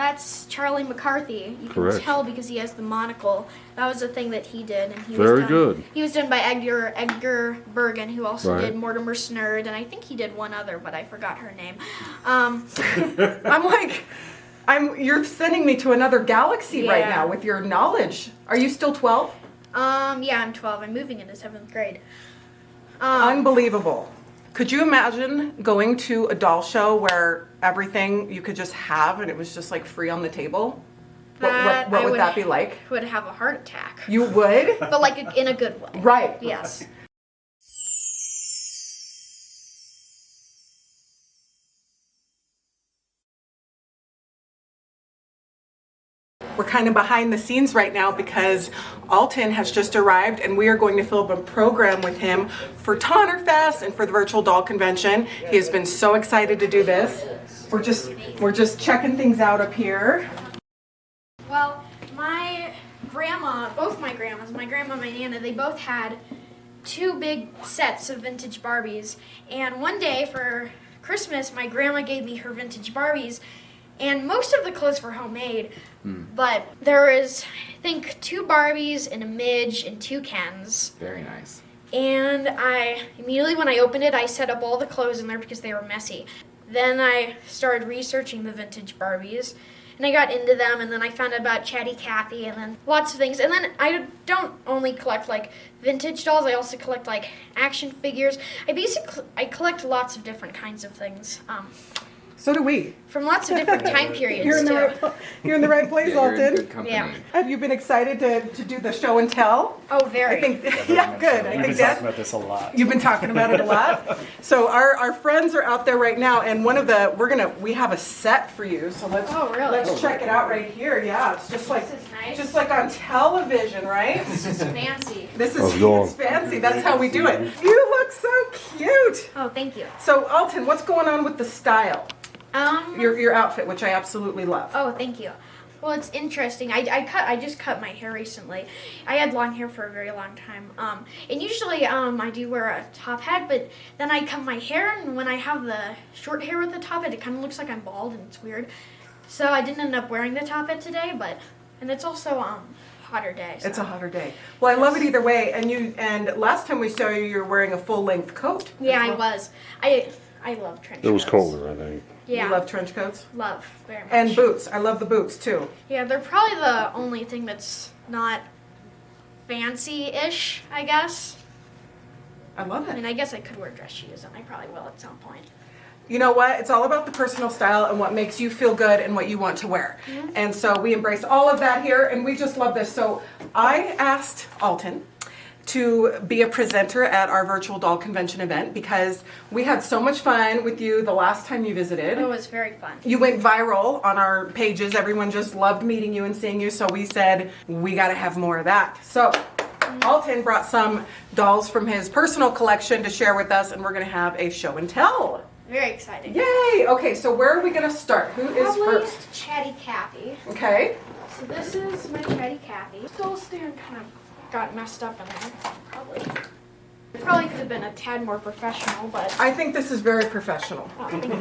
That's Charlie McCarthy. You can Correct. tell because he has the monocle. That was a thing that he did, and he Very was done, good. He was done by Edgar Bergen, who also Right. did Mortimer Snerd, and I think he did one other, but I forgot her name. You're sending me to another galaxy right Yeah. now with your knowledge. Are you still 12? Yeah, I'm 12. I'm moving into 7th grade. Unbelievable. Could you imagine going to a doll show where everything you could just have and it was just like free on the table? What would that be like? Would have a heart attack. You would? But like in a good way. Right. Yes. We're kind of behind the scenes right now because Altyn has just arrived and we are going to film a program with him for Tonnerfest and for the virtual doll convention. He has been so excited to do this. We're just checking things out up here. Well, my grandma, both my grandmas, my grandma and my nana, they both had 2 big sets of vintage Barbies. And one day for Christmas, my grandma gave me her vintage Barbies. And most of the clothes were homemade, but there is, I think, 2 Barbies and a Midge and 2 Kens. Very nice. And I immediately, when I opened it, I set up all the clothes in there because they were messy. Then I started researching the vintage Barbies, and I got into them, and then I found out about Chatty Cathy, and then lots of things. And then I don't only collect like vintage dolls, I also collect like action figures. I collect lots of different kinds of things. So do we. From lots of different time periods, You're in the right place, Yeah, you're in Altyn. good company. Yeah. Have you been excited to do the show and tell? Oh, very. I think, yeah, good. I We've think been talking about this a lot. You've been talking about it a lot. So our friends are out there right now, and we have a set for you. So let's check it out right here. Yeah, it's just like This is nice. just like on television, right? This is fancy. This How's is it going? it's fancy. That's how we do it. You look so cute. Oh, thank you. So Altyn, what's going on with the style? Your outfit, which I absolutely love. Oh, thank you. Well, it's interesting. I just cut my hair recently. I had long hair for a very long time. And usually I do wear a top hat, but then I cut my hair, and when I have the short hair with the top hat, it kind of looks like I'm bald, and it's weird. So I didn't end up wearing the top hat today, and it's also hotter day. So. It's a hotter day. Well, I love it either way. And last time we saw you, you were wearing a full length coat. Yeah, as I well. was. I love trench coats. It was colder, I think. Yeah. You love trench coats? Love very much. And boots. I love the boots too. Yeah, they're probably the only thing that's not fancy-ish, I guess. I love I mean, it. I guess I could wear dress shoes, and I probably will at some point. You know what? It's all about the personal style and what makes you feel good and what you want to wear. Mm-hmm. And so we embrace all of that here, and we just love this. So I asked Altyn to be a presenter at our virtual doll convention event because we had so much fun with you the last time you visited. It was very fun. You went viral on our pages. Everyone just loved meeting you and seeing you. So we said, we got to have more of that. So Altyn brought some dolls from his personal collection to share with us, and we're going to have a show and tell. Very exciting. Yay! Okay, so where are we going to start? Who is Probably first? Chatty Cathy. Okay. So this is my Chatty Cathy. Still stand kind of got messed up in there. Probably could have been a tad more professional, but I think this is very professional. oh, thank you.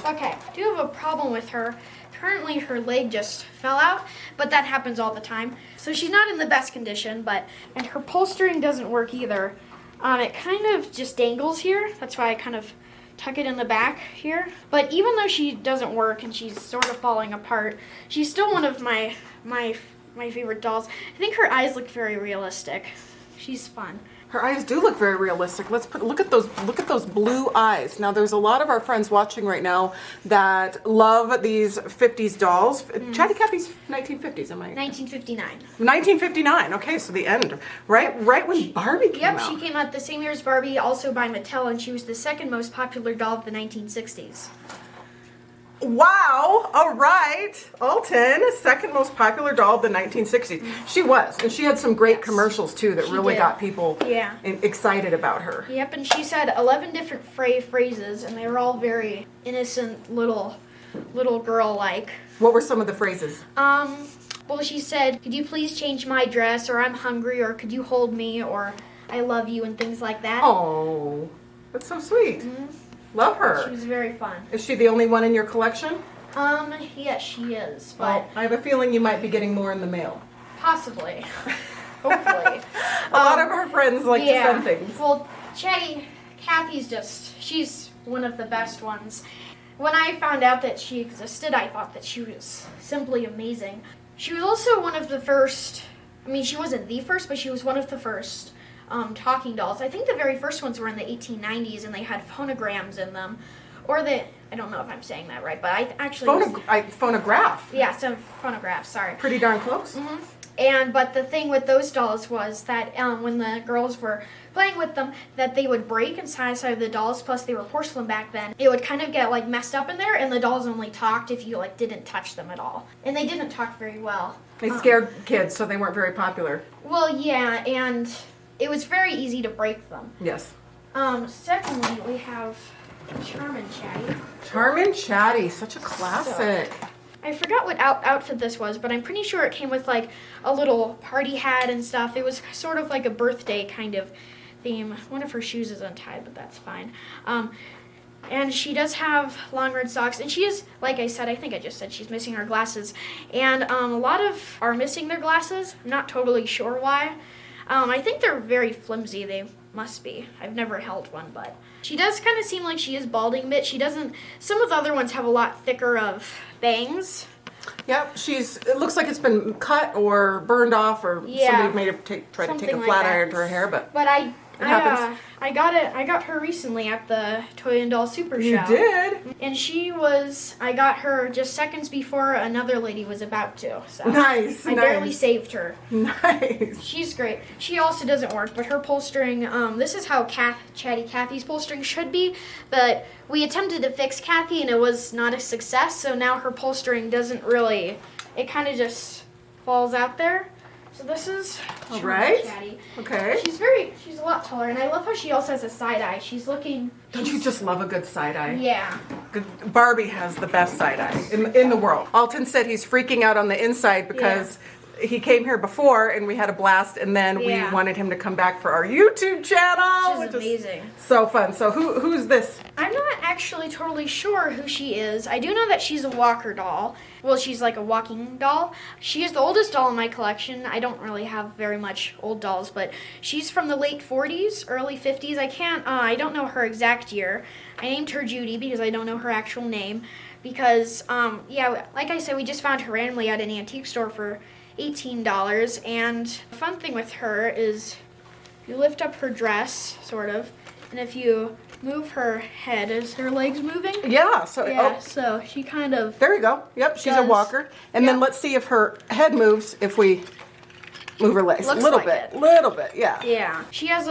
Okay, I do have a problem with her. Currently her leg just fell out, but that happens all the time. So she's not in the best condition, and her bolstering doesn't work either. It kind of just dangles here. That's why I kind of tuck it in the back here. But even though she doesn't work and she's sort of falling apart, she's still one of my favorite dolls. I think her eyes look very realistic. She's fun. Her eyes do look very realistic. Look at those blue eyes. Now there's a lot of our friends watching right now that love these 50s dolls. Chatty Cathy's 1950s, am I? 1959. 1959. Okay, so the end. Right when Barbie came Yep, out. she came out the same year as Barbie, also by Mattel, and she was the second most popular doll of the 1960s. Wow! All right, Altyn, second most popular doll of the 1960s. She was, and she had some great commercials too that She really did. got people Yeah. excited about her. Yep, and she said 11 different phrases, and they were all very innocent, little girl-like. What were some of the phrases? Well, she said, "Could you please change my dress?" or "I'm hungry," or "Could you hold me?" or "I love you," and things like that. Oh, that's so sweet. Love her. She was very fun. Is she the only one in your collection? Yes, she is, but Well, I have a feeling you might be getting more in the mail. possibly. Hopefully. A lot of our friends like to send things. Well, Kathy's she's one of the best ones. When I found out that she existed, I thought that she was simply amazing. She was also one of the first, she wasn't the first, but she was one of the first talking dolls. I think the very first ones were in the 1890s, and they had phonograms in them. I don't know if I'm saying that right, but I actually... Phonograph. Yeah, some phonographs, sorry. Pretty darn close. Mm-hmm. But the thing with those dolls was that when the girls were playing with them, that they would break inside of the dolls, plus they were porcelain back then. It would kind of get like messed up in there, and the dolls only talked if you like didn't touch them at all. And they didn't talk very well. They scared kids, so they weren't very popular. Well, yeah, and it was very easy to break them. Yes. Secondly, we have Charmin Chatty. Charmin Chatty, such a classic. So, I forgot what outfit this was, but I'm pretty sure it came with like a little party hat and stuff. It was sort of like a birthday kind of theme. One of her shoes is untied, but that's fine. And she does have long red socks, and she is, like I said, I think I just said she's missing her glasses. And a lot of are missing their glasses. I'm not totally sure why. I think they're very flimsy. They must be. I've never held one, but she does kind of seem like she is balding a bit. She doesn't. Some of the other ones have a lot thicker of bangs. Yep, it looks like it's been cut or burned off, or somebody may have tried to take a flat iron to her hair, but it happens. I got her recently at the Toy and Doll Super Show. You did? And I got her just seconds before another lady was about to. So nice. I barely saved her. Nice. She's great. She also doesn't work, but her polstering, this is how Chatty Cathy's polstering should be, but we attempted to fix Kathy and it was not a success, so now her polstering doesn't really, it kind of just falls out there. So this is Chatty. Okay. She's a lot taller, and I love how she also has a side eye. Don't you just love a good side eye? Yeah. Barbie has the best side eye in the world. Altyn said he's freaking out on the inside because he came here before and we had a blast, and then we wanted him to come back for our YouTube channel. She's amazing. So fun. So who's this? I'm not actually totally sure who she is. I do know that she's a walker doll. Well, she's like a walking doll. She is the oldest doll in my collection. I don't really have very much old dolls, but she's from the late 40s, early 50s. I don't know her exact year. I named her Judy because I don't know her actual name. Because, like I said, we just found her randomly at an antique store for $18. And the fun thing with her is you lift up her dress, sort of, and if you move her head, is her legs moving? Yeah. So she kind of... There you go. Yep, she's a walker. And then let's see if her head moves if we move her legs. Looks little bit, yeah. Yeah. She has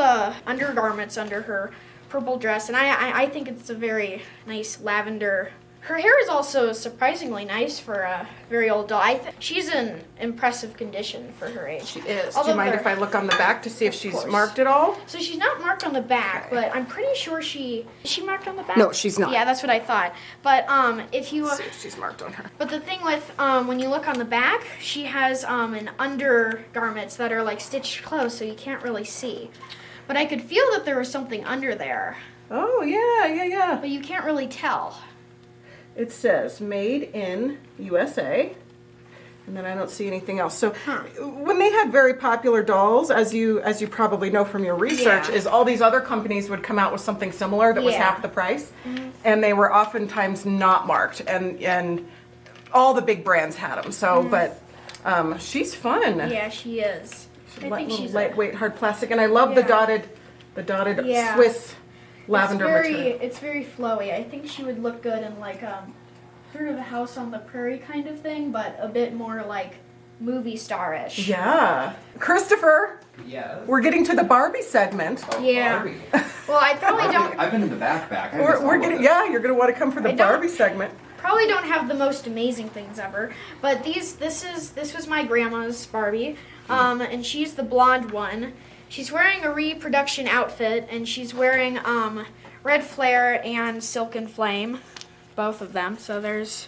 undergarments under her purple dress, and I think it's a very nice lavender. Her hair is also surprisingly nice for a very old doll. She's in impressive condition for her age. She is. Do you mind if I look on the back to see if she's marked at all? So she's not marked on the back, but I'm pretty sure is she marked on the back? No, she's not. Yeah, that's what I thought. But if you... Let's see if she's marked on her. But the thing with, when you look on the back, she has an undergarments that are like stitched close, so you can't really see. But I could feel that there was something under there. Oh, yeah. But you can't really tell. It says made in USA, and then I don't see anything else. So when they had very popular dolls, as you probably know from your research, is all these other companies would come out with something similar that was half the price, and they were oftentimes not marked, and all the big brands had them. So, but she's fun. Yeah, she is. I think she's lightweight, hard plastic, and I love the dotted Swiss lavender material. It's very flowy. I think she would look good in like sort of a House on the Prairie kind of thing, but a bit more like movie star-ish. Yeah. Christopher. Yes. We're getting to the Barbie segment. Oh, yeah. Barbie. Well, I probably don't. I've been in the backpack. You're gonna want to come for the Barbie segment. Probably don't have the most amazing things ever, but this was my grandma's Barbie, and she's the blonde one. She's wearing a reproduction outfit, and she's wearing Red Flare and Silken Flame, both of them. So there's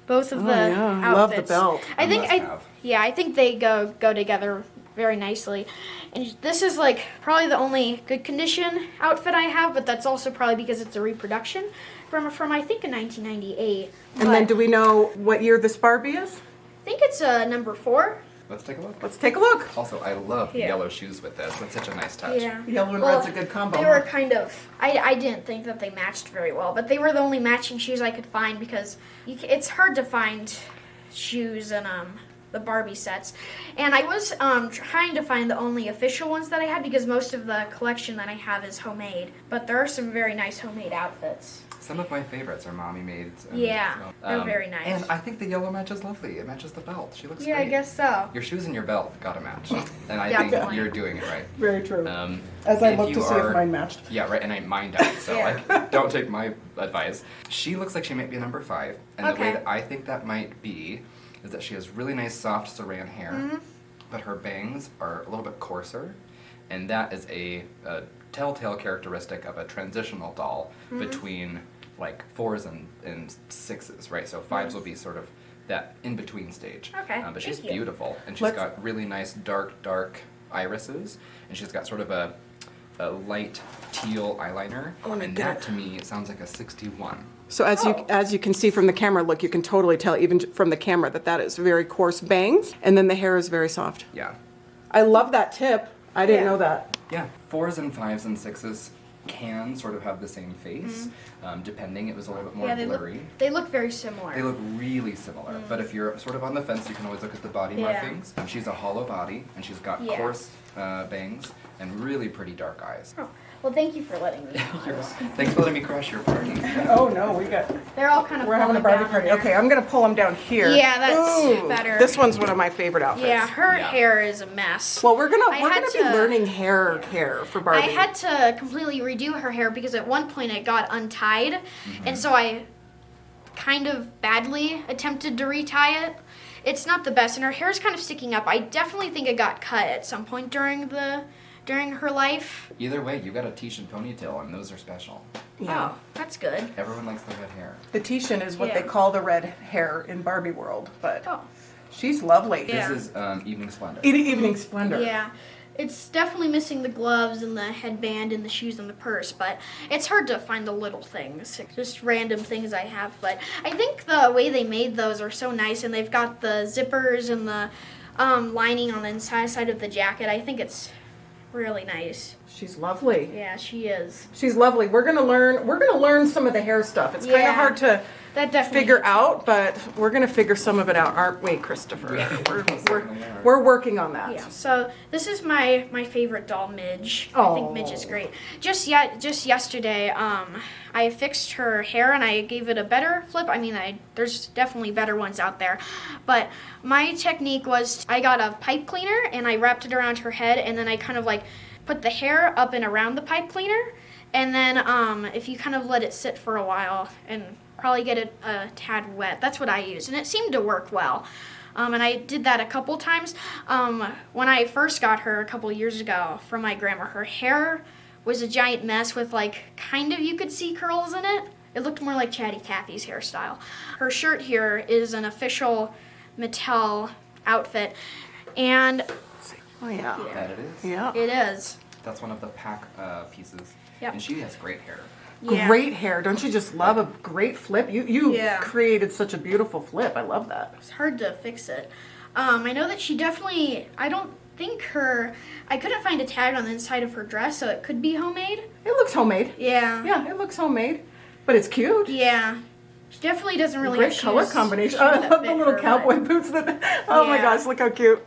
both of the outfits. Love the belt. I think they go together very nicely. And this is like probably the only good condition outfit I have, but that's also probably because it's a reproduction. from I think a 1998. And then do we know what year this Barbie is? I think it's number 4. Let's take a look. Let's take a look. Also, I love the Yeah. yellow shoes with this. That's such a nice touch. Yeah. Yellow and red's a good combo. They were kind of, I didn't think that they matched very well, but they were the only matching shoes I could find because it's hard to find shoes in the Barbie sets. And I was trying to find the only official ones that I had because most of the collection that I have is homemade. But there are some very nice homemade outfits. Some of my favorites are mommy made. Yeah, they're very nice. And I think the yellow matches lovely. It matches the belt. She looks Yeah, great. I guess so. Your shoes and your belt gotta match. And I Definitely. think you're doing it right. Very true. As I if look you to see are- if mine matched. Yeah, right, and mine does, so Yeah. like, don't take my advice. She looks like she might be a number 5, and the way Okay. that I think that might be is that she has really nice soft saran hair, Mm-hmm. but her bangs are a little bit coarser, and that is a telltale characteristic of a transitional doll Mm-hmm. between like 4s and 6s, right? So 5s will be sort of that in-between stage. Okay, But she's thank you. beautiful, and she's Let's- got really nice dark irises, and she's got sort of a light teal eyeliner, wanna and get that it. to me sounds like a 61. So as you can see from the camera, look, you can totally tell even from the camera that is very coarse bangs, and then the hair is very soft. Yeah. I love that tip. I didn't Yeah. know that. Yeah, 4s and 5s and 6s can sort of have the same face, depending. It was a little bit more Mm-hmm. Yeah, blurry. they look very similar. They look really similar, but if you're sort of on the fence, you can always look at the body Yeah. markings. She's a hollow body, and she's got Yeah. coarse bangs and really pretty dark eyes. Oh, well, thank you for letting me. Thanks for letting me crash your party. Oh no, They're all kind of we're having a falling Barbie down party. there. Okay, I'm gonna pull them down here. Yeah, that's Ooh, better. This one's one of my favorite outfits. Yeah, her Yeah. hair is a mess. Well, we're I gonna had be to- learning hair for Barbie. I had to completely redo her hair because at one point it got untied, and so I kind of badly attempted to retie it. It's not the best, and her hair is kind of sticking up. I definitely think it got cut at some point during her life. Either way, you got a Tishan ponytail, and those are special. Yeah. Oh, that's good. Everyone likes the red hair. The Tishan is what Yeah. they call the red hair in Barbie world, but Oh, she's lovely. Yeah. This is Evening Splendor. Evening Splendor. yeah. It's definitely missing the gloves and the headband and the shoes and the purse, but it's hard to find the little things, just random things I have. But I think the way they made those are so nice, and they've got the zippers and the lining on the inside side of the jacket. I think it's really nice. She's lovely. Yeah, she is. She's lovely. We're gonna learn some of the hair stuff. It's kind Yeah. of hard to That definitely figure out, but we're gonna figure some of it out, aren't we, Christopher? Yeah. We're working on that. Yeah, so this is my favorite doll, Midge. I think Midge is Oh. great. Just yesterday, I fixed her hair and I gave it a better flip. I mean, there's definitely better ones out there, but my technique was I got a pipe cleaner and I wrapped it around her head, and then I kind of like put the hair up and around the pipe cleaner, and then if you kind of let it sit for a while and probably get it a tad wet, that's what I used, and it seemed to work well. And I did that a couple times. When I first got her a couple years ago from my grandma, her hair was a giant mess with like kind of you could see curls in it. It looked more like Chatty Cathy's hairstyle. Her shirt here is an official Mattel outfit, and Oh yeah. That it is. Yeah. it is. That's one of the pack pieces. Yep. And she has great hair. Yeah. Great hair. Don't you just love a great flip? You Yeah. created such a beautiful flip. I love that. It's hard to fix it. I know that she definitely, I couldn't find a tag on the inside of her dress, so it could be homemade. It looks homemade. Yeah. Yeah, it looks homemade, but it's cute. Yeah. She definitely doesn't really Great have color shoes- combination. shoes Oh, I that love the fit little her, cowboy but- boots that. Oh my Yeah. gosh, look how cute.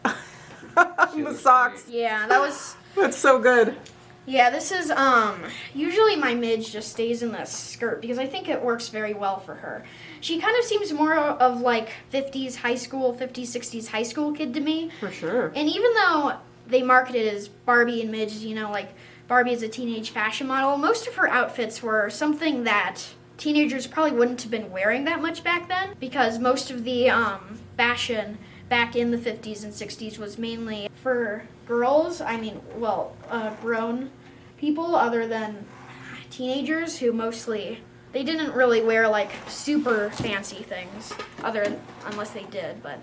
She The looks socks. great. Yeah, that was. That's so good. Yeah, this is usually my Midge just stays in the skirt because I think it works very well for her. She kind of seems more of like 50s 60s high school kid to me. For sure. And even though they market it as Barbie and Midge, you know, like Barbie is a teenage fashion model, most of her outfits were something that teenagers probably wouldn't have been wearing that much back then, because most of the fashion back in the 50s and 60s was mainly for girls. I mean, well, grown people other than teenagers who mostly, they didn't really wear like super fancy things unless they did, but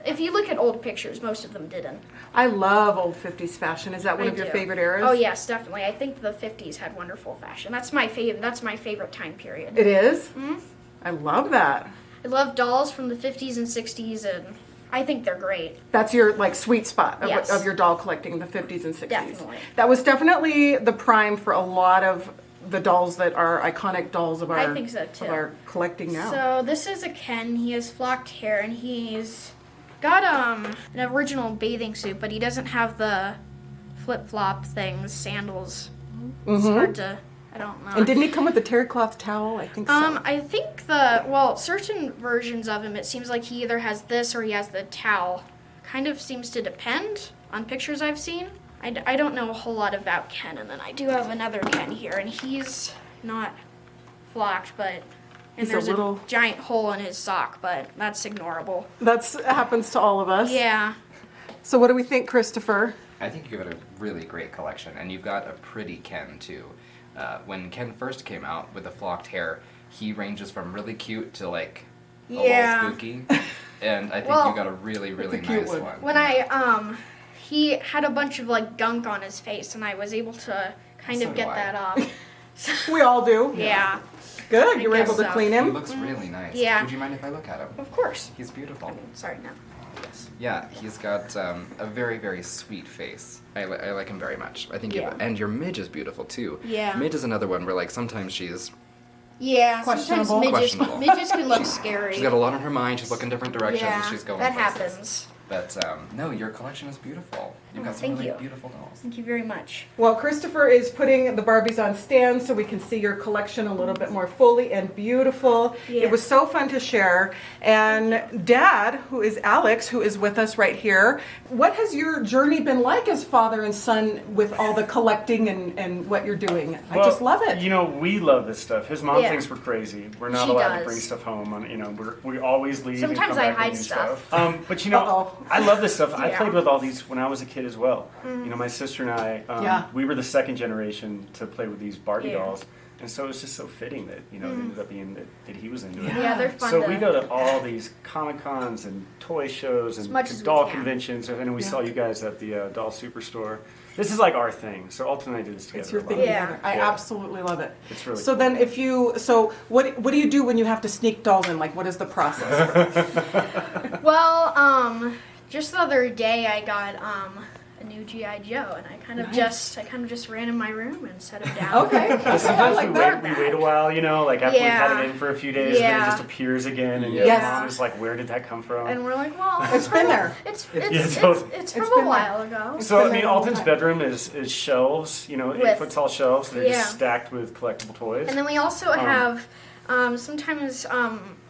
If you look at old pictures, most of them didn't. I love old 50s fashion. Is that one of your do. favorite eras? Oh yes, definitely. I think the 50s had wonderful fashion. That's my favorite time period. It is? Mm-hmm. I love that. I love dolls from the 50s and 60s, and I think they're great. That's your like sweet spot of, Yes. of your doll collecting, the 50s and 60s. Definitely. That was definitely the prime for a lot of the dolls that are iconic dolls of our, I think so, too. of our collecting now. So this is a Ken. He has flocked hair, and he's got an original bathing suit, but he doesn't have the flip-flop things, sandals. It's hard to, I don't know. And didn't he come with a terry cloth towel? I think so. I think certain versions of him, it seems like he either has this or he has the towel. Kind of seems to depend on pictures I've seen. I don't know a whole lot about Ken, and then I do have another Ken here, and he's not flocked, but He's there's a little- giant hole in his sock, but that's ignorable. That happens to all of us. Yeah. So what do we think, Christopher? I think you've got a really great collection, and you've got a pretty Ken too. When Ken first came out with the flocked hair, he ranges from really cute to like a Yeah. little spooky, and I think Well, you got a really cute nice one. one. When he had a bunch of like gunk on his face, and I was able to kind So of do get I. that off. We all do. Yeah. Good. You were guess able to so. clean He him. looks really nice. Yeah. Would you mind if I look at him? Of course. He's beautiful. Sorry, no. Yeah, he's got a very, very sweet face. I like him very much. I think, Yeah. and your Midge is beautiful too. Yeah. Midge is another one where like sometimes she's Questionable. Sometimes Questionable. midges can look scary. got a lot on her mind. She's looking different directions. yeah, She's going that places. happens. But no, your collection is beautiful. You've got some thank really you. beautiful dolls. Thank you very much. Well, Christopher is putting the Barbies on stands so we can see your collection a little bit more fully and beautiful. Yeah. It was so fun to share. And Dad, who is Alex, who is with us right here, what has your journey been like as father and son with all the collecting and what you're doing? I Well, just love it. You know, we love this stuff. His mom Yeah. thinks we're crazy. We're not She allowed does. to bring stuff home. We always leave. Sometimes and come I back with hide new stuff. But you know, Uh-oh. I love this stuff. I Yeah. played with all these when I was a kid as well. You know, my sister and I, Yeah. we were the second generation to play with these Barbie Yeah. dolls, and so it's just so fitting that it ended up being that he was into it. Yeah, they're fun. So we go to all these Comic Cons and toy shows and much as we doll can. conventions, and we saw you guys at the Doll Superstore. This is like our thing. So Altyn and I do this together. It's your a thing lot. Yeah. together. I Yeah. absolutely love it. It's really So cool. then what do you do when you have to sneak dolls in? Like, what is the process? Well, just the other day I got a new GI Joe, and I kind of just ran in my room and set him down. Okay. Sometimes like we that. wait a while, like after we've Yeah. had it in for a few days, and then Yeah. it just appears again, and Yes. your mom is like, "Where did that come from?" And we're like, well, It's been there. It's It's from It's a been while ago. so I been mean, there a long Altyn's time. bedroom is shelves, 8-foot tall shelves. They're Yeah. just stacked with collectible toys. And then we also have sometimes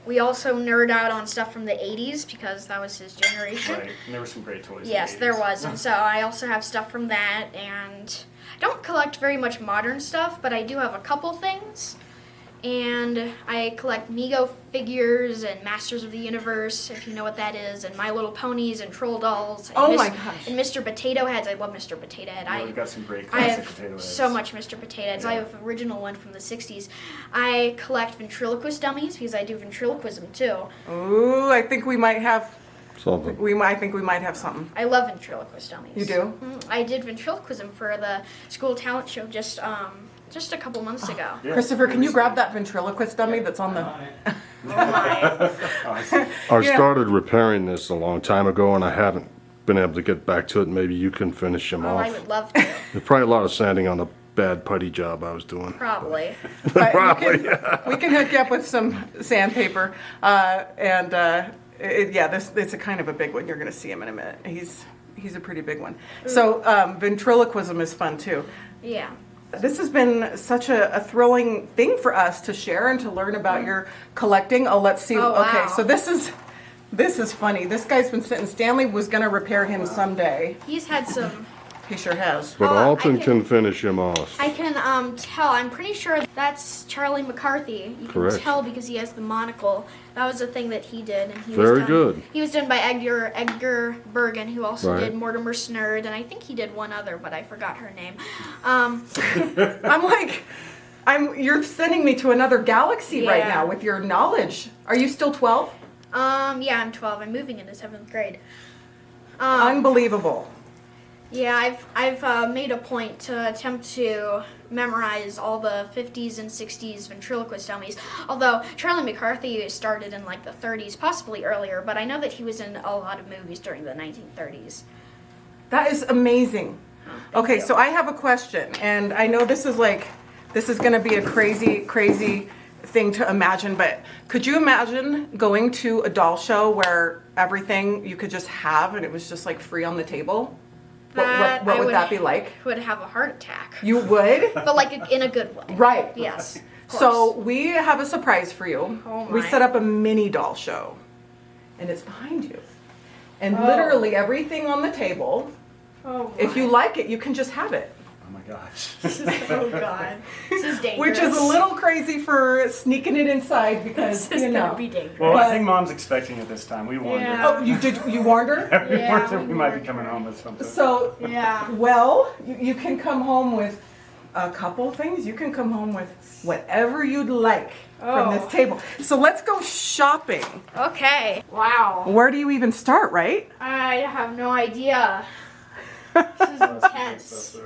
we also nerd out on stuff from the 80s because that was his generation. Right, and there were some great toys. in Yes, the there 80s. was. And so I also have stuff from that, and I don't collect very much modern stuff, but I do have a couple things. And I collect Mego figures and Masters of the Universe, if you know what that is, and My Little Ponies and Troll Dolls. And Oh my gosh. And Mr. Potato Heads. I love Mr. Potato Head. Yeah, we've got some great I classic have potato heads. so much Mr. Potato Heads. I Yeah. have an original one from the 60s. I collect ventriloquist dummies because I do ventriloquism too. Ooh, I think we might have Something. I think we might have something. I love ventriloquist dummies. You do? I did ventriloquism for the school talent show just a couple months ago. Yeah. Christopher, can you grab that ventriloquist dummy that's on the... Oh my. I Yeah. started repairing this a long time ago and I haven't been able to get back to it. Maybe you can finish them Oh, off. I would love to. There's probably a lot of sanding on the bad putty job I was doing. Probably. Right, we can hook you up with some sandpaper. It's a kind of a big one. You're going to see him in a minute. He's a pretty big one. So ventriloquism is fun too. Yeah. This has been such a thrilling thing for us to share and to learn about your collecting. Oh, let's see. Oh, Okay, wow. so this is funny. This guy's been sitting. Stanley was going to repair him someday. He's had some. He sure has. But Oh, I Altyn can- can finish him off. I can tell. I'm pretty sure that's Charlie McCarthy. You can Correct. tell because he has the monocle. That was a thing that he did, and he Very was done, good. He was done by Edgar Bergen, who also Right. did Mortimer Snurd, and I think he did one other, but I forgot her name. You're sending me to another galaxy right Yeah. now with your knowledge. Are you still 12? Yeah, I'm 12. I'm moving into 7th grade. Unbelievable. Yeah, I've made a point to attempt to memorize all the 50s and 60s ventriloquist dummies. Although Charlie McCarthy started in like the 30s, possibly earlier, but I know that he was in a lot of movies during the 1930s. That is amazing. Okay, you. so I have a question, and I know this is going to be a crazy thing to imagine, but could you imagine going to a doll show where everything you could just have and it was just like free on the table? What would that be like? Would have a heart attack. You would? But like in a good way. Right. Yes. of course. So we have a surprise for you. Oh We my. set up a mini doll show, and it's behind you. And literally everything on the table, if you like it, you can just have it. Oh my gosh. Oh God, this is dangerous. Which is a little crazy for sneaking it inside because, This is you know. gonna be dangerous. Well, I But- think Mom's expecting it this time. We warned her. Oh, you warned her? We Yeah, warned her we we might be warned coming her. home with something. So, Yeah. well, you can come home with a couple things. You can come home with whatever you'd like from this table. So let's go shopping. Okay. Wow. Where do you even start, right? I have no idea. This is intense.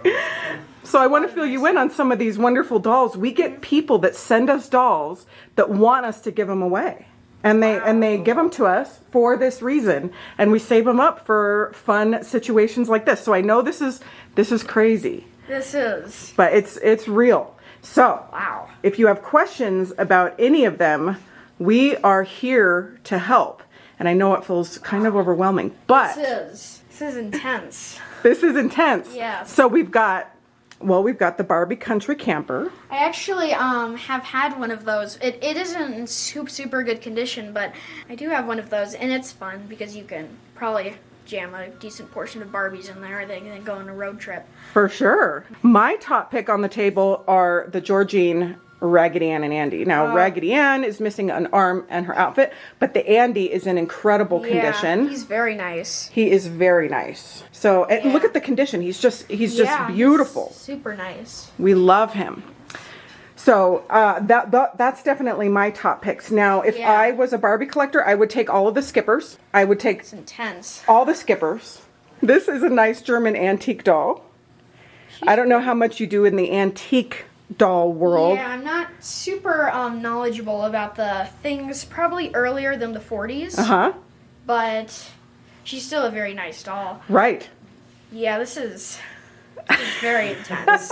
So I want to fill you in on some of these wonderful dolls. We get people that send us dolls that want us to give them away. And they give them to us for this reason, and we save them up for fun situations like this. So I know this is crazy, This is. but it's real. So Wow. if you have questions about any of them, we are here to help. And I know it feels kind of overwhelming, but This is intense. this is intense. Yes. So we've got the Barbie Country Camper. I actually have had one of those. It isn't in super good condition, but I do have one of those, and it's fun because you can probably jam a decent portion of Barbies in there. They can go on a road trip. For sure. My top pick on the table are the Georgine, Raggedy Ann, and Andy. Now, Raggedy Ann is missing an arm and her outfit, but the Andy is in incredible condition. Yeah, he's very nice. He is very nice. So, and look at the condition. He's just beautiful. Super nice. We love him. So that's definitely my top picks. Now, if Yeah. I was a Barbie collector, I would take all of the Skippers. I would take It's intense. all the Skippers. This is a nice German antique doll. I don't know how much you do in the antique doll world. Yeah, I'm not super knowledgeable about the things probably earlier than the 40s, Uh-huh. but she's still a very nice doll. Right. Yeah, this is very intense.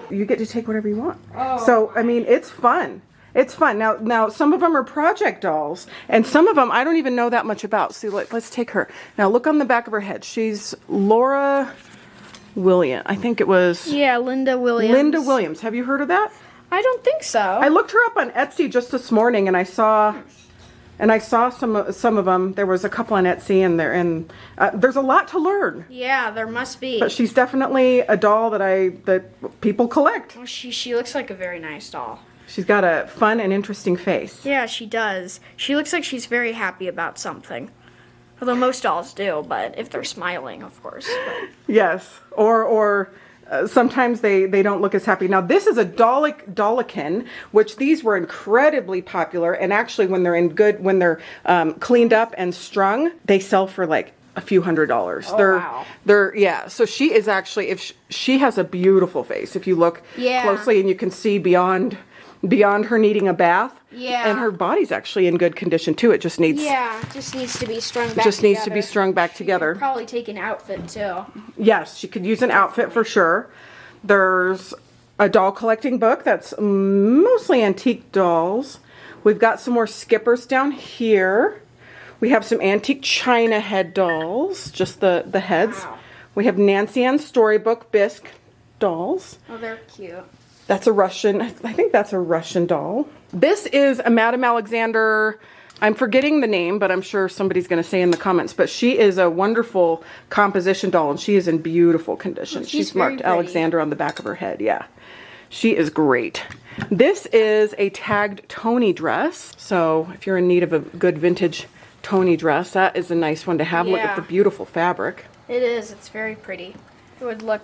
You get to take whatever you want. Oh, So, I mean, it's fun. It's fun. Now some of them are project dolls, and some of them I don't even know that much about. See, let's take her. Now, look on the back of her head. She's Laura Williams. I think it was Yeah, Linda Williams. Linda Williams. Have you heard of that? I don't think so. I looked her up on Etsy just this morning, and I saw some of them. There was a couple on Etsy, and there's a lot to learn. Yeah, there must be. But she's definitely a doll that people collect. Well, she looks like a very nice doll. She's got a fun and interesting face. Yeah, she does. She looks like she's very happy about something. Although most dolls do, but if they're smiling, of course. But. Yes, or sometimes they don't look as happy. Now this is a Dollikin, which these were incredibly popular, and actually when they're cleaned up and strung, they sell for like a few $100s. Wow. So she is actually, she has a beautiful face. If you look closely, and you can see beyond her needing a bath. Yeah. And her body's actually in good condition too. It just needs Just needs to be strung back just needs to be together. strung back together. Probably take an outfit too. Yes, she could use an outfit for sure. There's a doll collecting book that's mostly antique dolls. We've got some more Skippers down here. We have some antique China head dolls, just the heads. Wow. We have Nancy Ann's Storybook Bisque dolls. Oh, they're cute. That's a Russian, I think that's a Russian doll. This is a Madame Alexander, I'm forgetting the name, but I'm sure somebody's going to say in the comments, but she is a wonderful composition doll, and she is in beautiful condition. She's She's marked very pretty. Alexander on the back of her head, yeah. She is great. This is a tagged Tony dress, so if you're in need of a good vintage Tony dress, that is a nice one to have. Look at Yeah. the beautiful fabric. It is. It's very pretty. It would look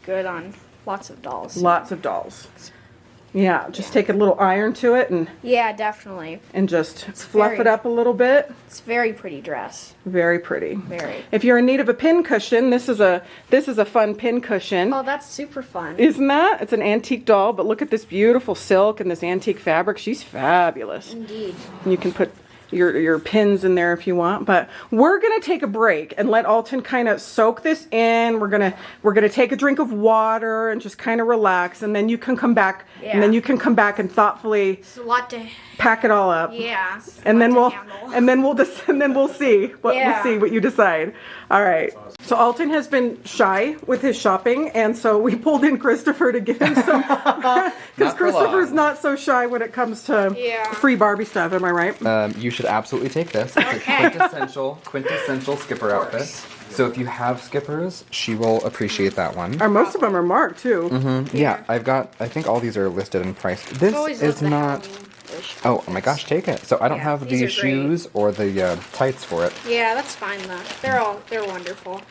good on lots of dolls. Lots of dolls. Yeah, just take a little iron to it and Yeah, definitely. just fluff very- it up a little bit. It's a very pretty dress. Very pretty. Very. If you're in need of a pin cushion, this is a fun pin cushion. Oh, that's super fun. Isn't that? It's an antique doll, but look at this beautiful silk and this antique fabric. She's fabulous. Indeed. And you can put your pins in there if you want, but we're gonna take a break and let Altyn kind of soak this in. We're gonna take a drink of water and just kind of relax, and then you can come back and then you can come back and thoughtfully It's a lot to. pack it all up. Yeah. And then we'll see what Yeah. we'll see what you decide. All right. So Altyn has been shy with his shopping, and so we pulled in Christopher to give him some because Not for Christopher's long. not so shy when it comes to Yeah. free Barbie stuff. Am I right? You should absolutely take this. It's Okay. a quintessential skipper outfit. So if you have skippers, she will appreciate that one. Or most of them are marked too. Yeah, I think all these are listed in price. This Always is love the not. Halloween-ish Oh my gosh, take it. So I don't Yeah, have these the are great. shoes or the tights for it. Yeah, that's fine though. They're wonderful.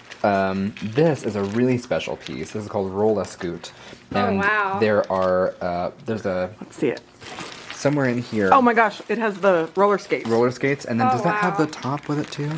This is a really special piece. This is called Rolla Scoot. And wow. there are there's a Let's see it. somewhere in here Oh my gosh, it has the roller skates. roller skates, and then Oh, does that have wow. the top with it too?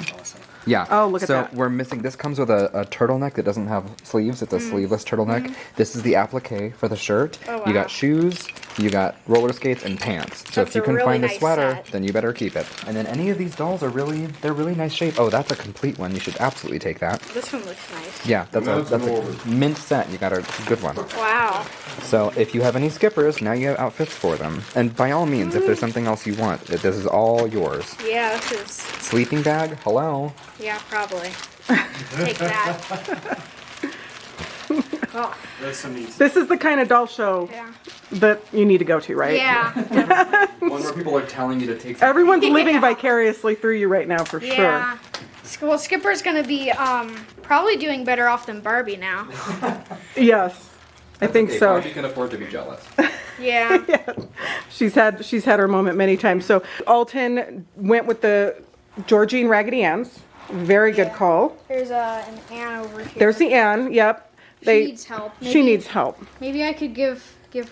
Yeah. Oh, look at so that. we're missing. This comes with a turtleneck that doesn't have sleeves. It's a sleeveless turtleneck. This is the applique for the shirt. Oh, You wow. got shoes. You got roller skates and pants. So That's if you a can really find a nice sweater, set. then you better keep it. And then any of these dolls are really nice shape. Oh, that's a complete one. You should absolutely take that. This one looks nice. Yeah, that's That's a an order. mint set. You got a good one. Wow. So if you have any skippers, now you have outfits for them. And by all means, if there's something else you want, this is all yours. Yeah, this is. Sleeping bag, hello. Yeah, probably. Take that. Oh, That's some neat. This is the kind of doll show yeah. that you need to go to, right? Yeah. One where people are telling you to take Everyone's living Yeah. vicariously through you right now for sure. Yeah. Well, Skipper's gonna be probably doing better off than Barbie now. Yes. I think so. You can afford to be jealous. Yeah. She's had her moment many times. So Altyn went with the Georgine Raggedy Ann's. Very good call. There's an Anne over here. There's the Anne. Yep. She needs help. She needs help. Maybe I could give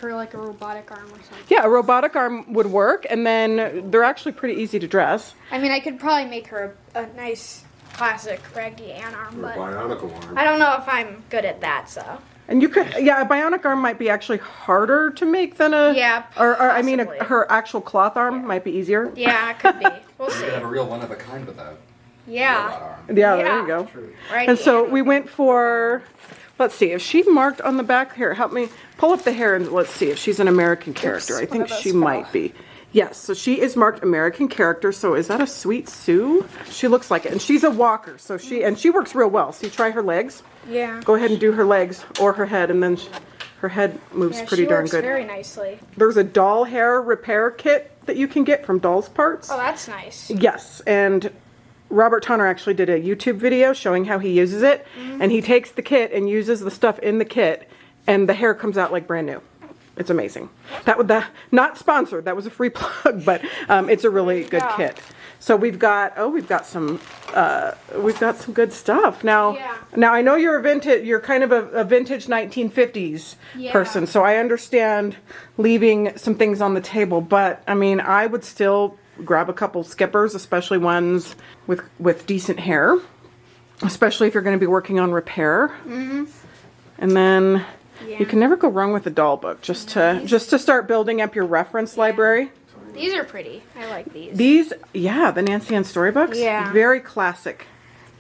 her like a robotic arm or something. Yeah, a robotic arm would work, and then they're actually pretty easy to dress. I mean, I could probably make her a nice classic Raggedy Ann arm, but Bionicle arm. I don't know if I'm good at that. So And you could, yeah, a bionic arm might be actually harder to make than a. Yeah, Or I mean, possibly. her actual cloth arm might be easier. yeah, it could be. We'll You see. could have a real one of a kind with a robot Yeah. arm. Yeah, there Yeah. you go. Right. And so we went for, let's see, if she marked on the back here, help me pull up the hair and let's see if she's an American character. I think one of she those might be. Yes, so she is marked American character. So is that a Sweet Sue? She looks like it. And she's a walker. So she works real well. So you try her legs. Yeah. Go ahead and do her legs or her head, and then her head moves Yeah, pretty she darn works good. very nicely. There's a doll hair repair kit that you can get from Dolls Parts. Oh, that's nice. Yes, and Robert Tonner actually did a YouTube video showing how he uses it, and he takes the kit and uses the stuff in the kit, and the hair comes out like brand new. It's amazing. Not sponsored. That was a free plug, but it's a really good Yeah. kit. So we've got some good stuff now. Yeah. Now I know you're kind of a vintage 1950s Yeah. person, so I understand leaving some things on the table. But I mean, I would still grab a couple skippers, especially ones with decent hair, especially if you're going to be working on repair. Mm-hmm. And then Yeah. you can never go wrong with a doll book. Just to start building up your reference library. These are pretty. I like these. These, yeah, the Nancy Ann storybooks. Yeah. Very classic.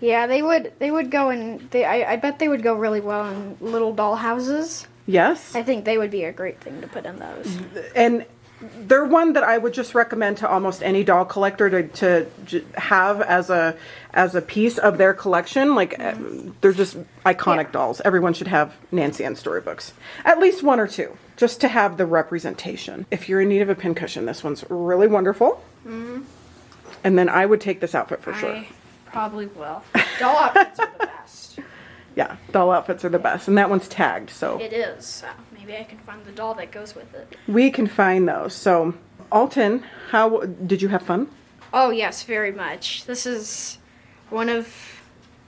Yeah, they would go in. I bet they would go really well in little doll houses. Yes. I think they would be a great thing to put in those. And they're one that I would just recommend to almost any doll collector to have as a piece of their collection. Like they're just iconic Yeah. dolls. Everyone should have Nancy Ann storybooks, at least one or two, just to have the representation. If you're in need of a pincushion, this one's really wonderful. And then I would take this outfit for sure. I probably will. Doll outfits are the best. Yeah, doll outfits are the best, and that one's tagged, so It is. So maybe I can find the doll that goes with it. we can find those. So, Altyn, how did you have fun? Oh yes, very much. This is one of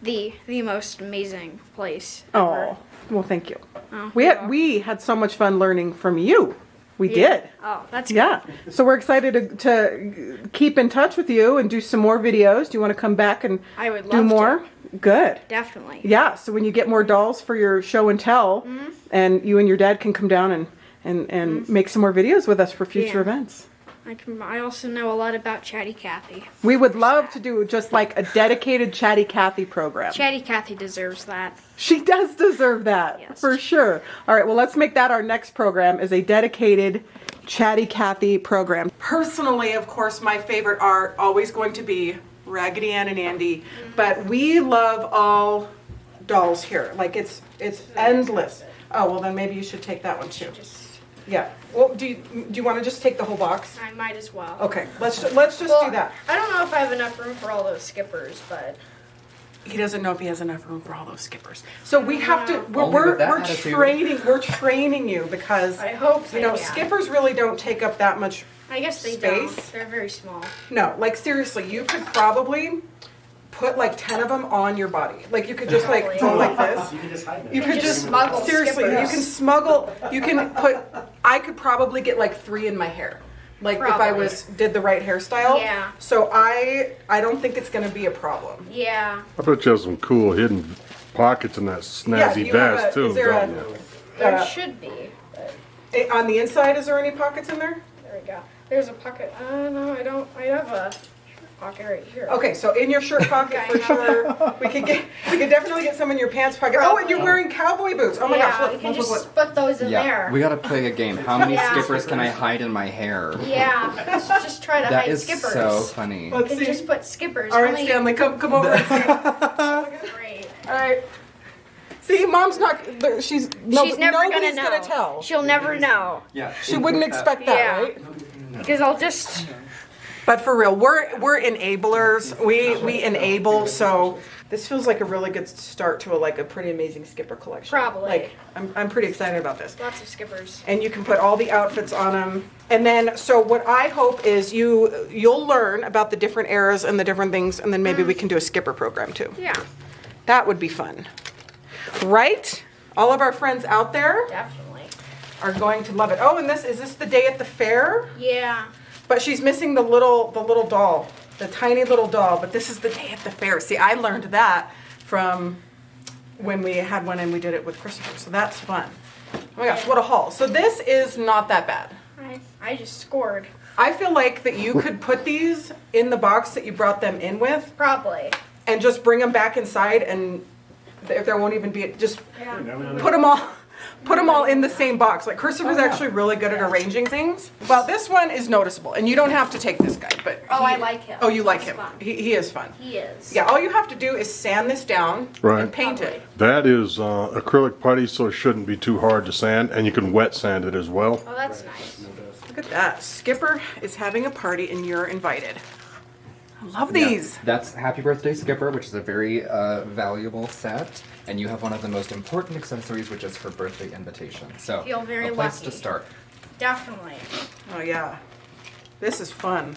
the most amazing place ever. Oh, well, thank you. Oh, We you're had so much fun learning from you. We did. Oh, that's good. Yeah. So we're excited to keep in touch with you and do some more videos. Do you want to come back and I would do love more? to. Good. Definitely. Yeah. So when you get more dolls for your show and tell, and you and your dad can come down and make some more videos with us for future Yeah. events. I also know a lot about Chatty Cathy. We would love to do just like a dedicated Chatty Cathy program. Chatty Cathy deserves that. She does deserve that, Yes. for sure. All right, well, let's make that our next program, is a dedicated Chatty Cathy program. Personally, of course, my favorite are always going to be Raggedy Ann and Andy, but we love all dolls here. Like, it's endless. Oh, well, then maybe you should take that one too. Yeah. Well, do you want to just take the whole box? I might as well. Okay, let's just do that. I don't know if I have enough room for all those skippers, but He doesn't know if he has enough room for all those skippers. So we have to. Only with that We're attitude. training. We're training you because I hope so, you know yeah. skippers really don't take up that much. I guess they Space? don't. They're very small. No, like seriously, you could probably put like 10 of them on your body. Like you could just like Probably. go like this. You can just hide them. You could just smuggle seriously. skippers. You can smuggle. You can put. I could probably get like 3 in my hair. Like if I Probably. did the right hairstyle. Yeah. So I don't think it's going to be a problem. Yeah. I bet you have some cool hidden pockets in that snazzy you have vest a- too, is there don't a- you? There should be. But On the inside, is there any pockets in there? there we go. There's a pocket. No, I don't. I have a pocket right here. Okay, so in your shirt pocket for sure. We could definitely get some in your pants pocket. Oh, and you're wearing cowboy boots. Oh my yeah, gosh, you look, can look, look, just look. put those in Yeah, there. we gotta play a game. How many Yeah. skippers can I hide in my hair? Yeah, let's just try to That hide is skippers. so funny. Let's You see. can just put skippers. All right, Only- Stanley, come over and see. Great. All right. See, Mom's not. She's She's never gonna nobody's know. gonna tell. She'll never know Yeah. She wouldn't expect that, Yeah. right? because I'll just. But for real, we're enablers. We enable. So this feels like a really good start to a pretty amazing skipper collection. Probably. Like I'm pretty excited about this. Lots of skippers. And you can put all the outfits on them. And then, so what I hope is you'll learn about the different eras and the different things, and then maybe we can do a skipper program too. Yeah, That would be fun, right? All of our friends out there definitely. are going to love it. Oh, and is this the day at the fair? Yeah. But she's missing the little doll, the tiny little doll. But this is the day at the fair. See, I learned that from when we had one and we did it with Christopher. So that's fun. Oh my gosh, what a haul. So this is not that bad. I just scored. I feel like that you could put these in the box that you brought them in with Probably. and just bring them back inside, and there won't even be, just Yeah. put them all in the same box. Like Christopher's actually really good at arranging things. Well, this one is noticeable, and you don't have to take this guy, but Oh, I like him. Oh, you like He's him. fun. He is fun. He is. Yeah, all you have to do is sand this down Right. and paint it. That is acrylic putty, so it shouldn't be too hard to sand, and you can wet sand it as well. Oh, that's nice. Look at that. Skipper is having a party and you're invited. I love these. That's Happy Birthday Skipper, which is a very valuable set. And you have one of the most important accessories, which is her birthday invitation. So, Feel very a place lucky. to start. Definitely. Oh yeah. This is fun.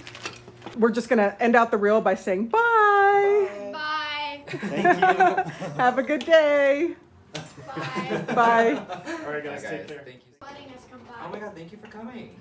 We're just going to end out the reel by saying bye. Bye. Thank you. Have a good day. Bye. Bye. All right, guys, Hi, take care. Thank you. Letting us come by. Oh my god, thank you for coming.